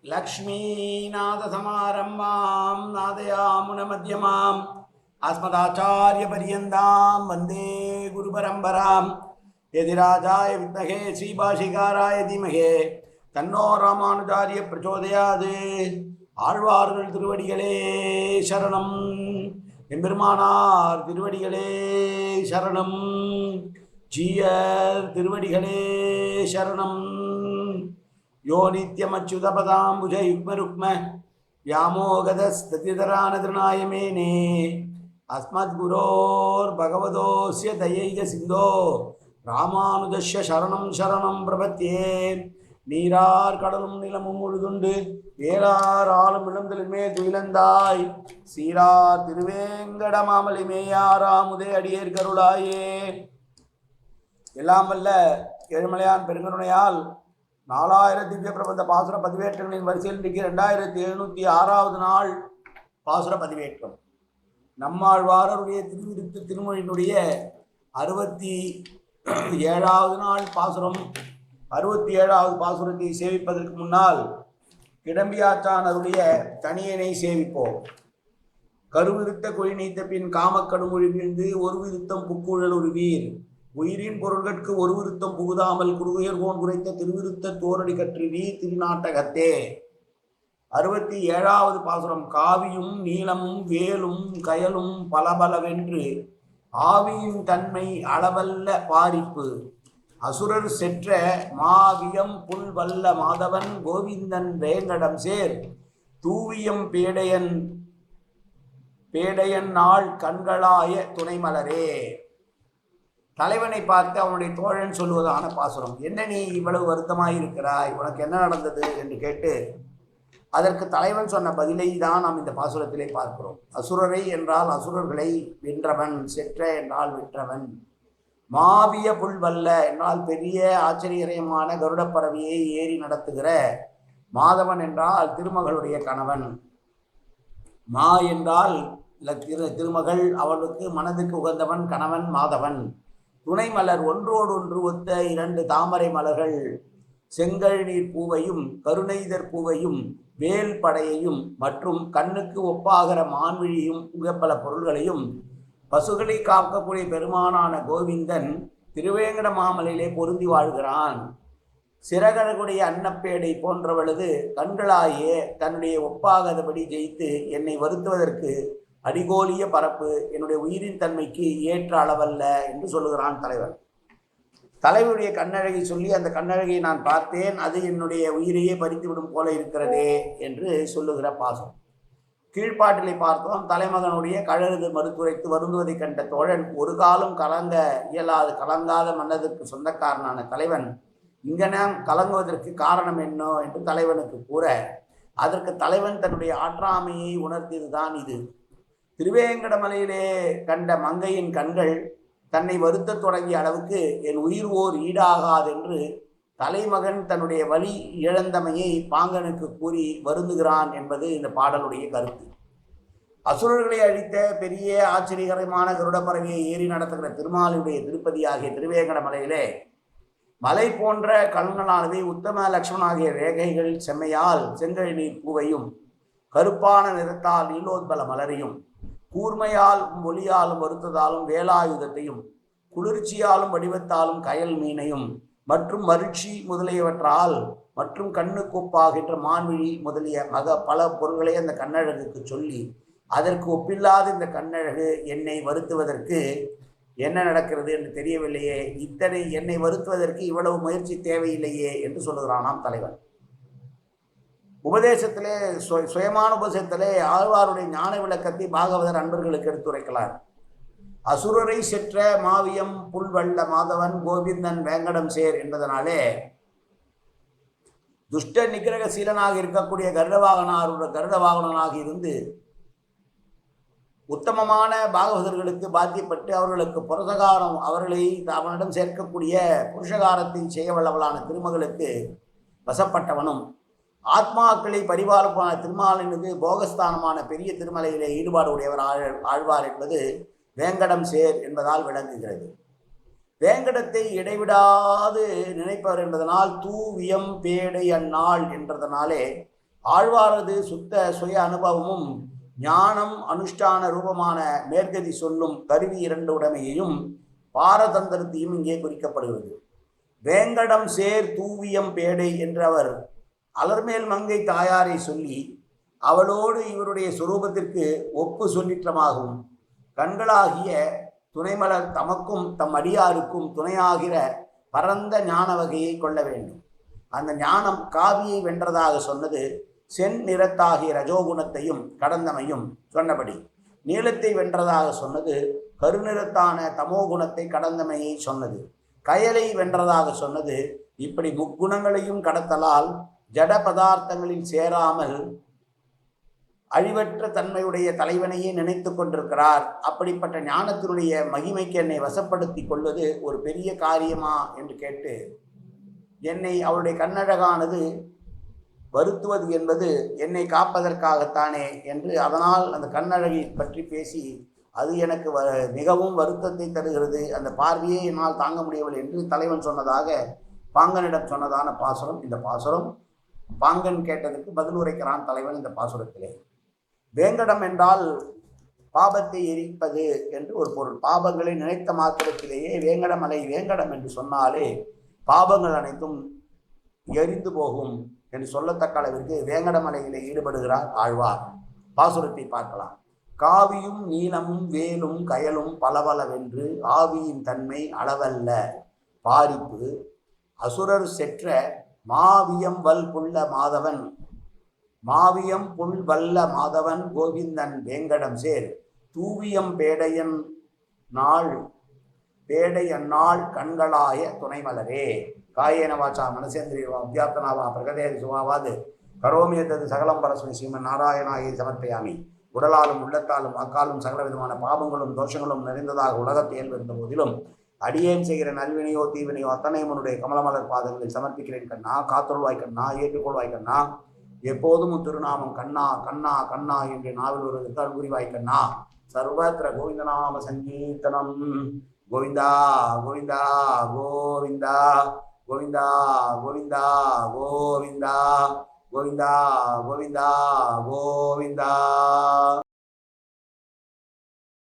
लक्ष्मीनाथसमारम्भां नादयामुनमध्यमां अस्मदाचार्यपर्यन्तां वन्दे गुरुपरम्परां यदिराजाय विद्महे श्रीभाषिकाराय धीमहि तन्नो रामानुजार्य प्रचोदयात् ஆழ்வார்கள் திருவடிகளே சரணம் எம்பெருமானார் திருவடிகளே சரணம் ஜீயர் திருவடிகளே சரணம் यो नित्यमच्युतपदाम्बुज युग्मरुक्म व्यामोगदस्ततितरानतृणाय मेने अस्मद्गुरोर्भगवतोऽस्य दयैकसिन्धो रामानुजस्य शरणं शरणं प्रपद्ये நீரார் கடலும் நிலமும் முழுதுண்டு வேளார் ஆளும் இளந்தலிமே துயிலந்தாய் சீரார் திருவேங்கடமாமலி மேயாராமுதே அடியேர் கருளாயே. எல்லாம் வல்ல ஏழுமலையான் பெருங்கருணையால் 4000 திவ்ய பிரபந்த பாசுர பதிவேற்றங்களின் வரிசையில் இன்றைக்கு 2706வது நாள் பாசுர பதிவேற்றம். நம்மாழ்வாரருடைய திருவிருத்து திருமொழியினுடைய 67வது நாள் பாசுரம். 67வது பாசுரத்தை சேவிப்பதற்கு முன்னால் கிடம்பியாச்சானருடைய தனியனை சேவிப்போம். கருவிருத்த கொழி நீத்த பின் காமக்கடுமொழி வீழ்ந்து ஒரு விருத்தம் புக்குழல் ஒரு வீர் உயிரின் பொருள்கட்கு ஒரு விருத்தம் புகுதாமல் குறுகுயர்கோன் குறைத்த திருவிருத்த தோரடி கற்றுவி திருநாட்டகத்தே. 67வது பாசுரம். காவியும் நீளமும் வேலும் கயலும் பலபலவென்று ஆவியின் தன்மை அளவல்ல பாரிப்பு அசுரர் செற்ற மாவியம் புல் வல்ல மாதவன் கோவிந்தன் வேங்கடம் சேர் தூவியம் பேடையன் நாள் கண்களாய துணைமலரே. தலைவனை பார்த்து அவனுடைய தோழன் சொல்லுவதான பாசுரம். என்ன நீ இவ்வளவு வருத்தமாயிருக்கிறாய், உனக்கு என்ன நடந்தது என்று கேட்டு அதற்கு தலைவன் சொன்ன பதிலை தான் நாம் இந்த பாசுரத்திலே பார்க்கிறோம். அசுரரை என்றால் அசுரர்களை வென்றவன், செற்ற என்றால் வென்றவன், மாவிய புல்வல்ல என்றால் பெரிய ஆச்சரியமான கருடப்பறவையை ஏறி நடத்துகிற மாதவன் என்றால் திருமகளுடைய கணவன், மா என்றால் திருமகள், அவளுக்கு மனதுக்கு உகந்தவன் கணவன் மாதவன். துணைமலர் ஒன்றோடொன்று ஒத்த 2 தாமரை மலர்கள், செங்கல் நீர் பூவையும் கருணைதர் பூவையும் வேல் படையையும் மற்றும் கண்ணுக்கு ஒப்பாகிற மான்விழியும் பல பொருள்களையும் பசுகளை காக்கக்கூடிய பெருமானான கோவிந்தன் திருவேங்கட மாமலையிலே பொருந்தி வாழ்கிறான். சிறகழகுடைய அன்னப்பேடை போன்றவளது கண்களாயே தன்னுடைய ஒப்பாகாதபடி ஜெயித்து என்னை வருத்துவதற்கு அடிகோலிய பரப்பு என்னுடைய உயிரின் தன்மைக்கு ஏற்ற அளவல்ல என்று சொல்லுகிறான் தலைவன். தலைவருடைய கண்ணழகை சொல்லி அந்த கண்ணழகை நான் பார்த்தேன், அது என்னுடைய உயிரையே பறித்துவிடும் போல இருக்கிறதே என்று சொல்லுகிற பாசம். கீழ்ப்பாட்டிலை பார்த்தோம். தலைமகனுடைய கழறுது மறுத்துரைத்து வருந்துவதை கண்ட தோழன் ஒரு காலம் கலங்க இயலாது கலங்காத மன்னதற்கு சொந்தக்காரனான தலைவன் இங்கனம் கலங்குவதற்கு காரணம் என்ன என்று தலைவனுக்கு கூற, அதற்கு தலைவன் தன்னுடைய ஆற்றாமையை உணர்த்தியதுதான் இது. திருவேங்கடமலையிலே கண்ட மங்கையின் கண்கள் தன்னை வருத்த தொடங்கிய அளவுக்கு என் உயிர் ஓர் ஈடாகாதென்று தலைமகன் தன்னுடைய வழி இழந்தமையை பாங்கனுக்கு கூறி வருந்துகிறான் என்பது இந்த பாடலுடைய கருத்து. அசுரர்களை அழித்த பெரிய ஆச்சரியகரமான கருடப்பறவையை ஏறி நடத்துகிற திருமாலுடைய திருப்பதி ஆகிய திருவேங்கடமலையிலே மலை போன்ற கலங்களானது உத்தம லட்சுமண ஆகிய ரேகைகள் செம்மையால் செங்கல் நீர் பூவையும் கருப்பான நிறத்தால் நீலோத்பல மலரையும் கூர்மையால் ஒளியாலும் வருத்ததாலும் வேலாயுதத்தையும் குளிர்ச்சியாலும் வடிவத்தாலும் கயல் மீனையும் மற்றும் மருட்சி முதலியவற்றால் மற்றும் கண்ணுக்கொப்பாகின்ற மான்விழி முதலிய பல பொருள்களை அந்த கண்ணழகுக்கு சொல்லி அதற்கு ஒப்பில்லாத இந்த கண்ணழகு என்னை வருத்துவதற்கு என்ன நடக்கிறது என்று தெரியவில்லையே, இத்தனை என்னை வருத்துவதற்கு இவ்வளவு முயற்சி தேவையில்லையே என்று சொல்லுகிறானாம் தலைவன். உபதேசத்திலே சுயமான உபதேசத்திலே ஆழ்வாருடைய ஞான விளக்கத்தை பாகவதர் அன்பர்களுக்கு எடுத்துரைக்கலாம். அசுரரை செற்ற மாவியம் புல்வல்ல மாதவன் கோவிந்தன் வேங்கடம் சேர் என்பதனாலே துஷ்ட நிகிரக சீலனாக இருக்கக்கூடிய கருடவாகனாக இருந்து உத்தமமான பாகவதர்களுக்கு பாத்தியப்பட்டு அவர்களுக்கு புரசகாரம் அவர்களை அவனிடம் சேர்க்கக்கூடிய புருஷகாரத்தை செய்ய வல்லவளான திருமகளுக்கு வசப்பட்டவனும் ஆத்மாக்களை பரிபாலப்பான திருமாலினுக்கு போகஸ்தானமான பெரிய திருமலையிலே ஈடுபாடு உடையவர் ஆழ்வார் என்பது வேங்கடம் சேர் என்பதால் விளங்குகிறது. வேங்கடத்தை இடைவிடாது நினைப்பவர் என்பதனால் தூவியம் பேடை அந்நாள் என்றதனாலே ஆழ்வாரது சுத்த சுய அனுபவமும் ஞானம் அனுஷ்டான ரூபமான மேற்கதி சொல்லும் கருவி இரண்டு உடைமையையும் பாரதந்திரத்தையும் இங்கே குறிக்கப்படுகிறது. வேங்கடம் சேர் தூவியம் பேடை என்று அவர் அலர்மேல் மங்கை தாயாரை சொல்லி அவளோடு இவருடைய சுரூபத்திற்கு ஒப்பு சொல்லிற்றமாகவும் கண்களாகிய துணைமலர் தமக்கும் தம் அடியாருக்கும் துணையாகிற பரந்த ஞான வகையை கொள்ள வேண்டும். அந்த ஞானம் காவியை வென்றதாக சொன்னது சென் நிறத்தாகிய ரஜோகுணத்தையும் கடந்தமையும் சொன்னபடி, நீளத்தை வென்றதாக சொன்னது கருநிறத்தான தமோகுணத்தை கடந்தமையை சொன்னது, கயலை வென்றதாக சொன்னது இப்படி முக்குணங்களையும் கடத்தலால் ஜட பதார்த்தங்களில் சேராமல் அழிவற்ற தன்மையுடைய தலைவனையே நினைத்து கொண்டிருக்கிறார். அப்படிப்பட்ட ஞானத்தினுடைய மகிமைக்கு என்னை வசப்படுத்தி கொள்வது ஒரு பெரிய காரியமா என்று கேட்டு, என்னை அவருடைய கண்ணழகானது வருத்துவது என்பது என்னை காப்பதற்காகத்தானே என்று அதனால் அந்த கண்ணழகை பற்றி பேசி அது எனக்கு மிகவும் வருத்தத்தை தருகிறது, அந்த பார்வையே என்னால் தாங்க முடியவில்லை என்று தலைவன் சொன்னதாக பாங்கனிடம் சொன்னதான பாசுரம் இந்த பாசுரம். பாங்கன் கேட்டதற்கு பதில் உரைக்கிறான் தலைவன் இந்த பாசுரத்திலே. வேங்கடம் என்றால் பாபத்தை எரிப்பது என்று ஒரு பொருள். பாபங்களை நினைத்த மாத்திரத்திலேயே வேங்கடமலை வேங்கடம் என்று சொன்னாலே பாபங்கள் அனைத்தும் எரிந்து போகும் என்று சொல்லத்தக்க அளவிற்கு வேங்கடமலையிலே ஈடுபடுகிறார் ஆழ்வார். பாசுரத்தை பார்க்கலாம். காவியும் நீளமும் வேலும் கயலும் பலபலவென்று ஆவியின் தன்மை அளவல்ல பாரிப்பு அசுரர் செற்ற மாவியம் வல் புள்ள மாதவன் மாவியம் புல் வல்ல மாதவன் கோவிந்தன் வேங்கடம் சேர் தூவியம் பேடையன் நாள் கண்களாய துணைமலரே. காயேன வாச்சா மனசேந்திரியவா அத்தியாப்தனாவா பிரகதேரி சுவாவாது கரோமியத்தது சகலம் பரஸ்மை ஸ்ரீமன் நாராயணாயை சமர்ப்பயாமி. உடலாலும் உள்ளத்தாலும் வாக்காலும் சகல விதமான பாவங்களும் தோஷங்களும் நிறைந்ததாக உலகத்தை இயல்பிருந்த போதிலும் அடியேன் செய்கிற நல்வினையோ தீவினையோ அத்தனை முன்னுடைய கமலமலர் பாதங்களில் சமர்ப்பிக்கிறேன் கண்ணா. காத்தொள்வாய் கண்ணா, ஏற்றுக்கொள்வாய் கண்ணா. எப்போதும் திருநாமம் கண்ணா கண்ணா கண்ணா என்று நாவில் ஒரு புரிவாய் கண்ணா. சர்வத்திர கோவிந்தநாம சங்கீர்த்தனம். கோவிந்தா கோவிந்தா கோவிந்தா கோவிந்தா கோவிந்தா கோவிந்தா கோவிந்தா கோவிந்தா கோவிந்தா.